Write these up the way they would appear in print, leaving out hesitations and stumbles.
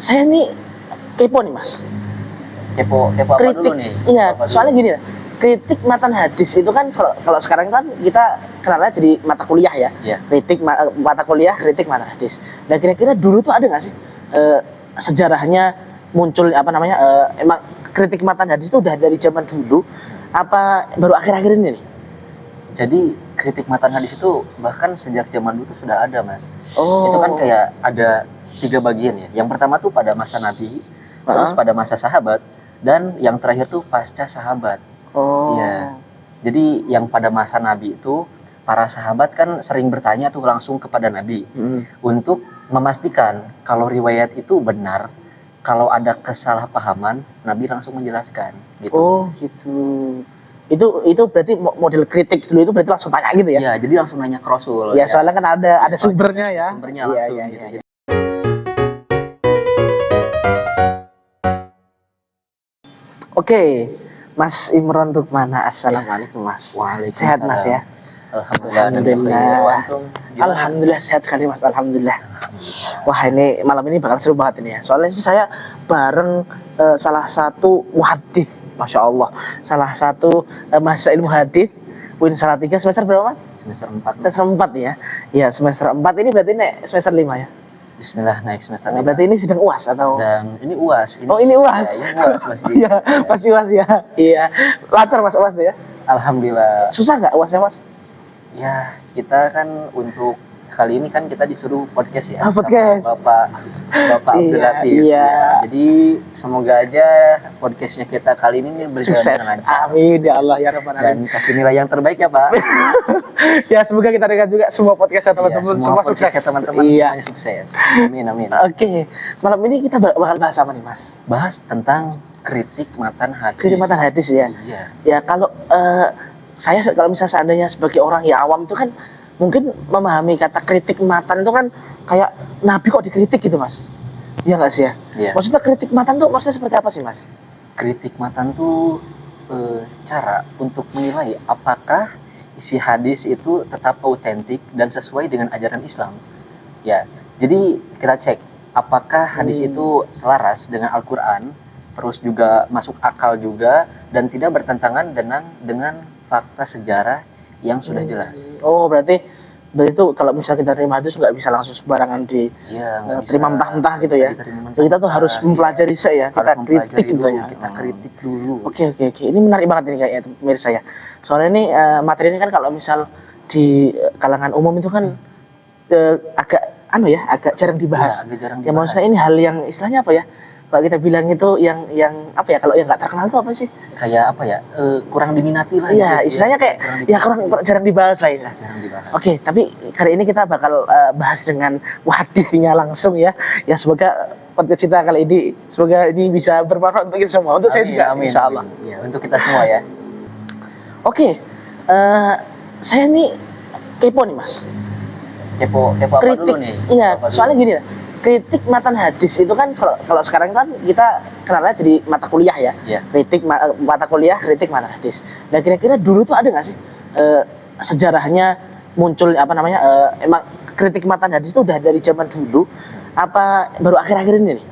Saya nih kepo nih Mas. Kepo apa Kritik, dulu nih? iya, Apa dulu? soalnya gini lah. Kritik matan hadis itu kan kalau sekarang kan kita kenalnya jadi mata kuliah ya. Iya. Mata kuliah kritik matan hadis. Nah kira-kira dulu tuh ada nggak sih sejarahnya muncul emang kritik matan hadis itu udah dari zaman dulu apa baru akhir-akhir ini nih? Jadi kritik matan hadis itu bahkan sejak zaman dulu tuh sudah ada, Mas. Oh. Itu kan kayak ada 3 bagian ya. Yang pertama tuh pada masa Nabi, terus pada masa sahabat, dan yang terakhir tuh pasca sahabat. Oh. Iya. Jadi yang pada masa Nabi itu para sahabat kan sering bertanya tuh langsung kepada Nabi untuk memastikan kalau riwayat itu benar. Kalau ada kesalahpahaman, Nabi langsung menjelaskan gitu. Oh, gitu. Itu berarti model kritik dulu itu berarti langsung tanya gitu ya? Iya, jadi langsung nanya ke Rasul. Ya, soalnya kan ada sumbernya ya. Sumbernya langsung Iya, gitu. iya. Oke, Mas Imron Rukmana, assalamualaikum Mas. Waalaikumsalam. Sehat Mas ya? Alhamdulillah. Alhamdulillah sehat sekali Mas, alhamdulillah. Wah ini malam ini bakal seru banget ini ya. Soalnya ini saya bareng salah satu muhadits, masya Allah. Salah satu mahasiswa ilmu hadits, Win Salatiga semester berapa Mas? Semester 4. Semester 4 ya. Iya semester 4 ini berarti semester 5 ya. Bismillah naik semester 5. Berarti ini sedang UAS atau? Sedang ini UAS. Ini UAS. Ya, ini UAS masih. Iya, masih UAS ya. Iya. Lancar Mas UAS ya. Alhamdulillah. Susah nggak UASnya Mas? Ya, kita kan untuk kali ini kan kita disuruh podcast ya. Podcast. Sama Bapak Abdul Latif. Iya. Ya, jadi semoga aja podcastnya kita kali ini berjalan Sukses. dengan lancar. Amin ya Allah ya Rabbal Dan alamin. kasih nilai yang terbaik ya Pak. Ya semoga kita dengar juga semua podcast teman-teman semua sukses. Podcast teman-teman Iya. semuanya sukses. Amin amin. Oke. Malam ini kita bakal bahas apa nih Mas? Bahas tentang kritik matan hadis. Kritik matan hadis ya. Iya. Ya kalau saya kalau misalnya seandainya sebagai orang yang awam itu kan mungkin memahami kata kritik matan itu kan kayak Nabi kok dikritik gitu Mas. Iya nggak sih ya? Iya. Maksudnya kritik matan tuh maksudnya seperti apa sih Mas? Kritik matan tuh cara untuk menilai apakah isi hadis itu tetap autentik dan sesuai dengan ajaran Islam. Ya, jadi kita cek apakah hadis itu selaras dengan Al-Quran, terus juga masuk akal juga dan tidak bertentangan dengan fakta sejarah yang sudah jelas. Oh berarti itu kalau misalnya kita terima hadis nggak bisa langsung sembarangan terima mentah-mentah gitu ya. Kita tuh harus mempelajari ya, kita kritik gitu ya. Kita kritik dulu. Oke. Ini menarik banget ini kayaknya pemirsa ya. Soalnya ini materi ini kan kalau misal di kalangan umum itu kan agak jarang dibahas. Ya, agak jarang ya dibahas. maksudnya ini hal yang istilahnya apa ya? Kalau kita bilang itu yang apa ya, kalau yang nggak terkenal itu apa sih? Kayak apa ya? Kurang diminati lah. Iya, gitu, istilahnya kayak kurang jarang dibahas lah ya. Jarang dibahas. Oke, tapi kali ini kita bakal bahas dengan muhaditsnya langsung ya. Ya semoga podcast kita kali ini semoga ini bisa bermanfaat untuk kita semua. Untuk saya juga, amin, insya Allah. Ya, untuk kita semua ya. Oke, saya nih kepo nih Mas. Kepo apa dulu nih? Iya, Apa dulu? soalnya gini lah. Kritik matan hadis itu kan kalau sekarang kan kita kenalnya jadi mata kuliah ya. Iya. Mata kuliah kritik matan hadis. Nah kira-kira dulu tuh ada nggak sih sejarahnya muncul emang kritik matan hadis itu udah dari zaman dulu apa baru akhir-akhir ini nih?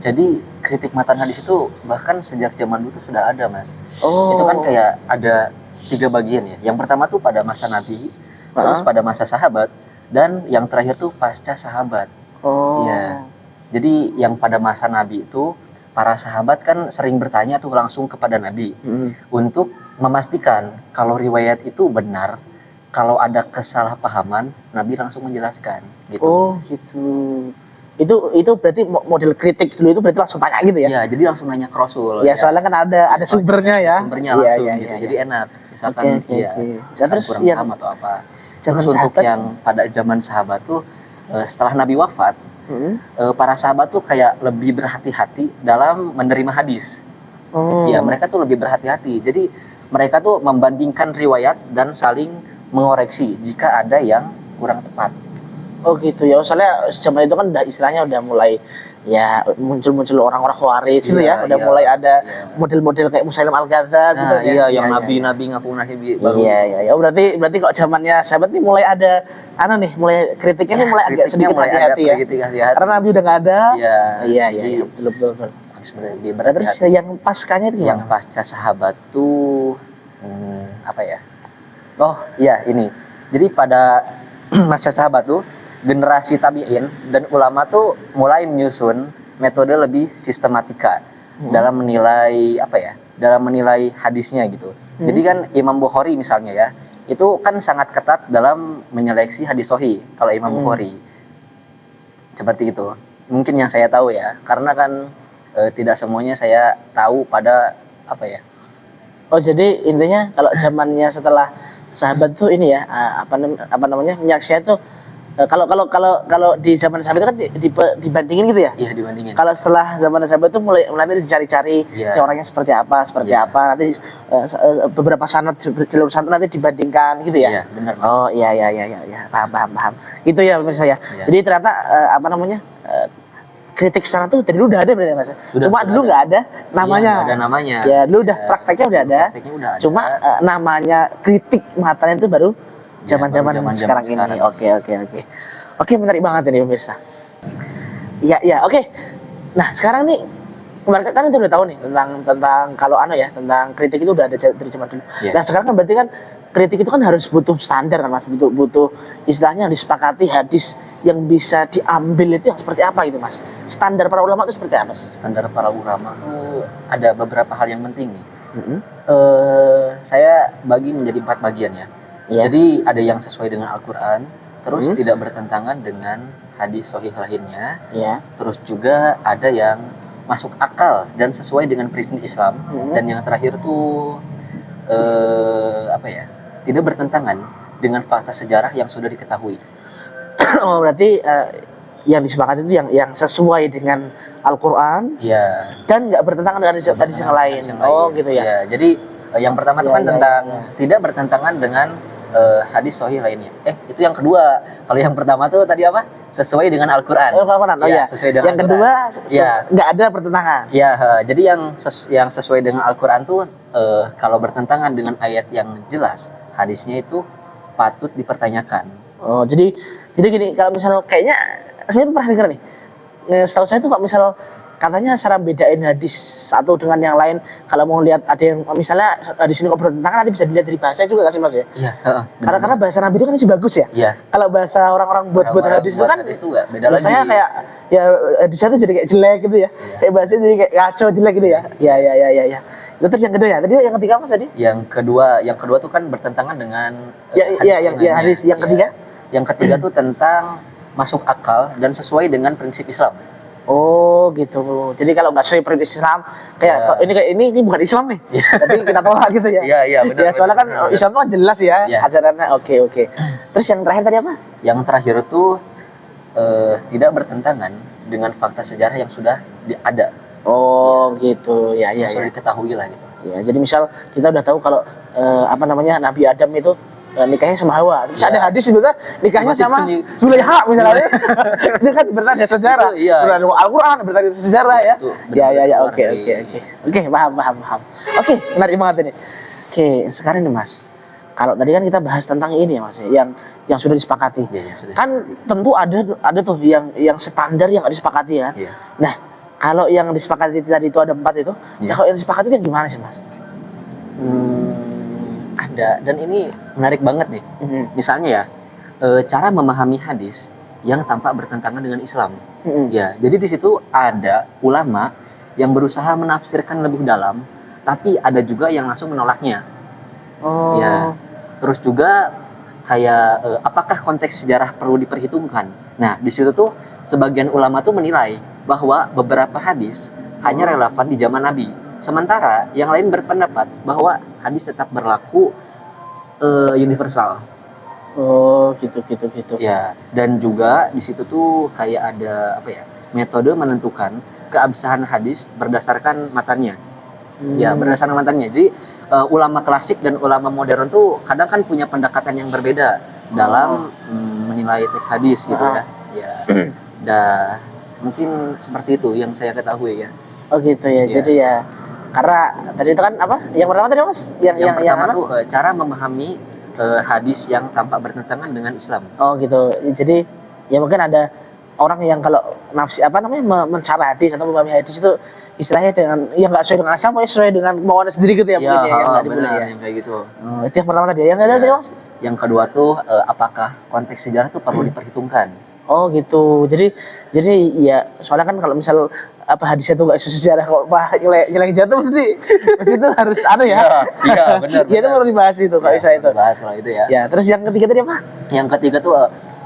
Jadi kritik matan hadis itu bahkan sejak zaman dulu tuh sudah ada Mas. Oh. Itu kan kayak ada 3 bagian ya. Yang pertama tuh pada masa Nabi, terus pada masa sahabat, dan yang terakhir tuh pasca sahabat. Oh. Iya. Jadi yang pada masa Nabi itu para sahabat kan sering bertanya tuh langsung kepada Nabi untuk memastikan kalau riwayat itu benar. Kalau ada kesalahpahaman, Nabi langsung menjelaskan gitu. Oh, gitu. Itu berarti model kritik dulu itu berarti langsung tanya gitu ya? Iya, jadi langsung nanya ke Rasul. Ya, soalnya kan ada sumbernya ya. Sumbernya langsung Iya, gitu. iya. Jadi enak. Misalkan Oke. Terus kurang yang paham atau apa. zaman Terus untuk sahabat, yang pada zaman sahabat tuh setelah Nabi wafat, para sahabat tuh kayak lebih berhati-hati dalam menerima hadis. Ya, mereka tuh lebih berhati-hati. Jadi mereka tuh membandingkan riwayat dan saling mengoreksi jika ada yang kurang tepat. Oh gitu ya. Soalnya zaman itu kan udah istilahnya udah mulai ya muncul orang-orang Khawarij gitu Iya, ya. Udah iya, mulai ada iya. model-model kayak Musailim Al-Kadzdzab gitu Nah, ya. iya, yang Iya, iya. nabi-nabi ngaku nabi baru. Iya, iya, ya. Berarti kok zamannya sahabat nih mulai ada nih, mulai kritiknya nih mulai agak Kritiknya sedikit mulai ada hati-hati ya. kritik hati-hati. Karena Nabi udah nggak ada. Iya, Iya, iya, jadi iya. Betul, betul, betul. harus lebih Nah, terus berhati-hati. yang paskanya itu Yang gimana? pasca sahabat tuh apa ya? Oh iya ini. Jadi pada masa sahabat tuh generasi tabi'in dan ulama tuh mulai menyusun metode lebih sistematika dalam menilai apa ya? Dalam menilai hadisnya gitu. Jadi kan Imam Bukhari misalnya ya, itu kan sangat ketat dalam menyeleksi hadis sahih kalau Imam Bukhari. Seperti itu. Mungkin yang saya tahu ya, karena kan tidak semuanya saya tahu pada apa ya? Oh, jadi intinya kalau zamannya setelah sahabat tuh ini ya, apa namanya? Menyaksikan tuh kalau di zaman sahabat itu kan dibandingin gitu ya. Iya dibandingin. Kalau setelah zaman sahabat tuh mulai nanti dicari-cari Iya. ya orangnya seperti apa, nanti beberapa sanad jalur sanad nanti dibandingkan gitu ya. Iya, benar. Oh iya, paham. Gitu ya pemirsa ya. Iya. Jadi ternyata apa namanya? Kritik sana tuh dari dulu udah ada berarti Mas. Cuma dulu nggak ada namanya. Iya, nggak ada namanya. Ya, dulu udah prakteknya udah ada. Prakteknya udah ada. Cuma namanya kritik matanya itu baru zaman-zaman baru zaman-zaman sekarang ini. sekarang. Oke. Oke, menarik banget ini pemirsa. Iya, oke. Nah, sekarang nih kemarin kan kita udah tahu nih tentang kalau tentang kritik itu udah ada dari zaman dulu. Iya. Nah, sekarang kan berarti kan kritik itu kan harus butuh standar kan Mas, butuh istilahnya yang disepakati hadis yang bisa diambil itu yang seperti apa gitu Mas? Standar para ulama itu seperti apa sih? Standar para ulama tuh ada beberapa hal yang penting nih. Mm-hmm. Saya bagi menjadi 4 bagian ya. Iya. Jadi ada yang sesuai dengan Al-Quran, terus tidak bertentangan dengan hadis sahih lainnya, Iya. terus juga ada yang masuk akal dan sesuai dengan prinsip Islam, dan yang terakhir tuh apa ya? Tidak bertentangan dengan fakta sejarah yang sudah diketahui. Oh, berarti yang disepakati itu yang sesuai dengan Al-Quran Iya. dan nggak bertentangan dengan hadis yang lain. Oh, gitu ya. Iya, jadi yang pertama itu Iya, kan iya, tentang iya. tidak bertentangan dengan hadis sahih lainnya. Itu yang kedua. Kalau yang pertama tuh tadi apa? Sesuai dengan Al-Quran. Al-Quran. Oh Iya, ya. sesuai dengan Yang kedua Iya. nggak ada pertentangan. Ya, jadi yang sesuai dengan Al-Quran tuh kalau bertentangan dengan ayat yang jelas, hadisnya itu patut dipertanyakan. Oh, jadi gini, kalau misal kayaknya saya pernah dengar nih. Setahu saya tuh kalau misal katanya cara bedain hadis satu dengan yang lain, kalau mau lihat ada yang misalnya hadis ini kok bertentangan nanti bisa dilihat dari bahasa juga nggak sih Mas ya? Iya, Karena bahasa Nabi itu kan masih bagus ya. Iya. Kalau bahasa orang-orang buat Orang-orang hadis itu buat kan hadis tuh nggak beda lagi. saya kayak ya hadisnya tuh jadi kayak jelek gitu ya. Iya. Kayak bahasanya jadi kayak ngaco jelek gitu ya. Iya. Itu terus yang kedua ya. Tadi yang ketiga Mas tadi? Yang kedua tuh kan bertentangan dengan Hadis yang ketiga. Yang ketiga tuh tentang masuk akal dan sesuai dengan prinsip Islam. Oh gitu. Jadi kalau nggak sesuai prinsip Islam, kayak ini bukan Islam nih. Tapi kita tolak gitu ya. Iya, benar. Ya soalnya kan benar. Islam tuh kan jelas ya Iya. ajarannya. Oke. Terus yang terakhir tadi apa? Yang terakhir tuh tidak bertentangan dengan fakta sejarah yang sudah ada, Oh gitu. Ya. yang sudah diketahui lah gitu. Ya, jadi misal kita udah tahu kalau Nabi Adam itu nikahnya sama Hawa. Terus Iya. ada hadis itu kan nikahnya Masih sama punya- Zulaiha misalnya. Itu kan bertanda sejarah. Itu, iya. Bertanda Al-Qur'an, bertanda sejarah ya. Itu Ya, benar-benar oke. Oke, paham. Oke, menarik banget ini. Oke, sekarang nih Mas. Kalau tadi kan kita bahas tentang ini ya Mas, yang sudah disepakati. Iya, sudah. Kan tentu ada tuh yang standar yang nggak disepakati ya. Iya. Nah, kalau yang disepakati tadi itu ada 4 itu, Iya. nah kalau yang disepakati itu gimana sih Mas? Ada, dan ini menarik banget nih. Misalnya ya, cara memahami hadis yang tampak bertentangan dengan Islam. Ya, jadi di situ ada ulama yang berusaha menafsirkan lebih dalam, tapi ada juga yang langsung menolaknya. Oh. Ya, terus juga kayak apakah konteks sejarah perlu diperhitungkan? Nah, di situ tuh sebagian ulama tuh menilai bahwa beberapa hadis hanya relevan di zaman Nabi. Sementara yang lain berpendapat bahwa hadis tetap berlaku universal. Oh, gitu. Ya, dan juga di situ tuh kayak ada metode menentukan keabsahan hadis berdasarkan matanya. Ya, berdasarkan matanya. Jadi ulama klasik dan ulama modern tuh kadang kan punya pendekatan yang berbeda dalam menilai teks hadis gitu ya. Ya. Dah mungkin seperti itu yang saya ketahui ya. Oh gitu ya. Iya. Jadi ya karena tadi itu kan apa? Yang pertama tadi Mas? Yang pertama apa? tuh cara memahami hadis yang tampak bertentangan dengan Islam. Oh gitu. Jadi ya mungkin ada orang yang kalau nafsi apa namanya mencari hadis atau memahami hadis itu istilahnya dengan yang nggak sesuai dengan asal, pokoknya sesuai dengan kemauan sendiri gitu ya, mungkin ya, yang nggak diboleh benar, ya. yang kayak gitu. Oh, itu yang pertama tadi. Yang kedua Ya. tadi Mas? Yang kedua tuh apakah konteks sejarah tuh perlu diperhitungkan? Oh gitu. Jadi ya soalnya kan kalau misal apa hadisnya tuh nggak sesuai sejarah kok nyeleng jatuh mesti itu harus ada ya. Iya, benar. Ya itu perlu dibahas itu kalau bisa itu. Bahas kalau itu ya. Ya, terus yang ketiga tadi apa? Yang ketiga tuh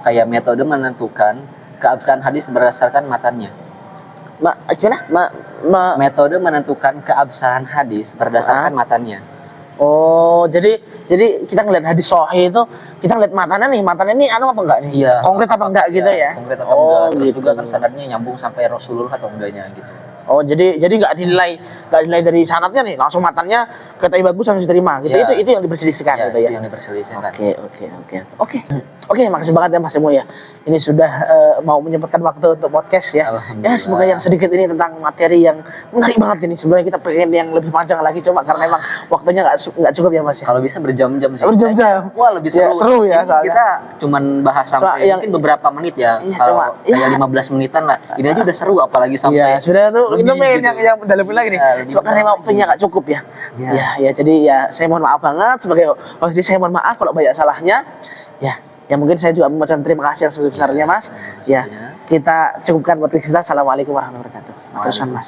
kayak metode menentukan keabsahan hadis berdasarkan matannya. Gimana? Metode menentukan keabsahan hadis berdasarkan matannya. Oh, jadi kita ngeliat hadis sahih itu kita ngeliat matanya nih anu apa enggak nih? Iya. Konkret apa enggak gitu ya? Konkret atau enggak. Terus gitu. juga kan sanadnya nyambung sampai Rasulullah atau enggaknya gitu. Oh, jadi nggak dinilai dari sanadnya nih, langsung matanya katanya bagus langsung diterima gitu. Iya. Itu yang diperselisihkan Ya, gitu itu ya. yang diperselisihkan. Oke, makasih banget ya Mas Emo ya. Ini sudah mau menyempatkan waktu untuk podcast ya. Alhamdulillah. Ya, semoga yang sedikit ini tentang materi yang menarik banget ini. Sebenarnya kita pengen yang lebih panjang lagi, cuma karena emang waktunya nggak cukup ya Mas ya. Kalau bisa berjam-jam sih. Berjam-jam. Wah, lebih seru. Ya, seru ya, Ini soalnya. kita cuman bahas sampai yang- mungkin beberapa menit ya. Iya, Kalau cuma, kayak ya. 15 menitan lah. Ini aja udah seru apalagi Iya, sampai sudah tuh lebih itu main gitu. yang mendalamin lagi nih. Iya, lebih Cuma karena emang mendalam waktunya nggak cukup ya. Iya. Ya, jadi ya saya mohon maaf banget sebagai host ini, saya mohon maaf kalau banyak salahnya. Ya mungkin saya juga mengucapkan terima kasih yang sebesar-besarnya Mas. Ya, kita cukupkan podcast kita. Assalamualaikum warahmatullahi wabarakatuh. Terus Mas.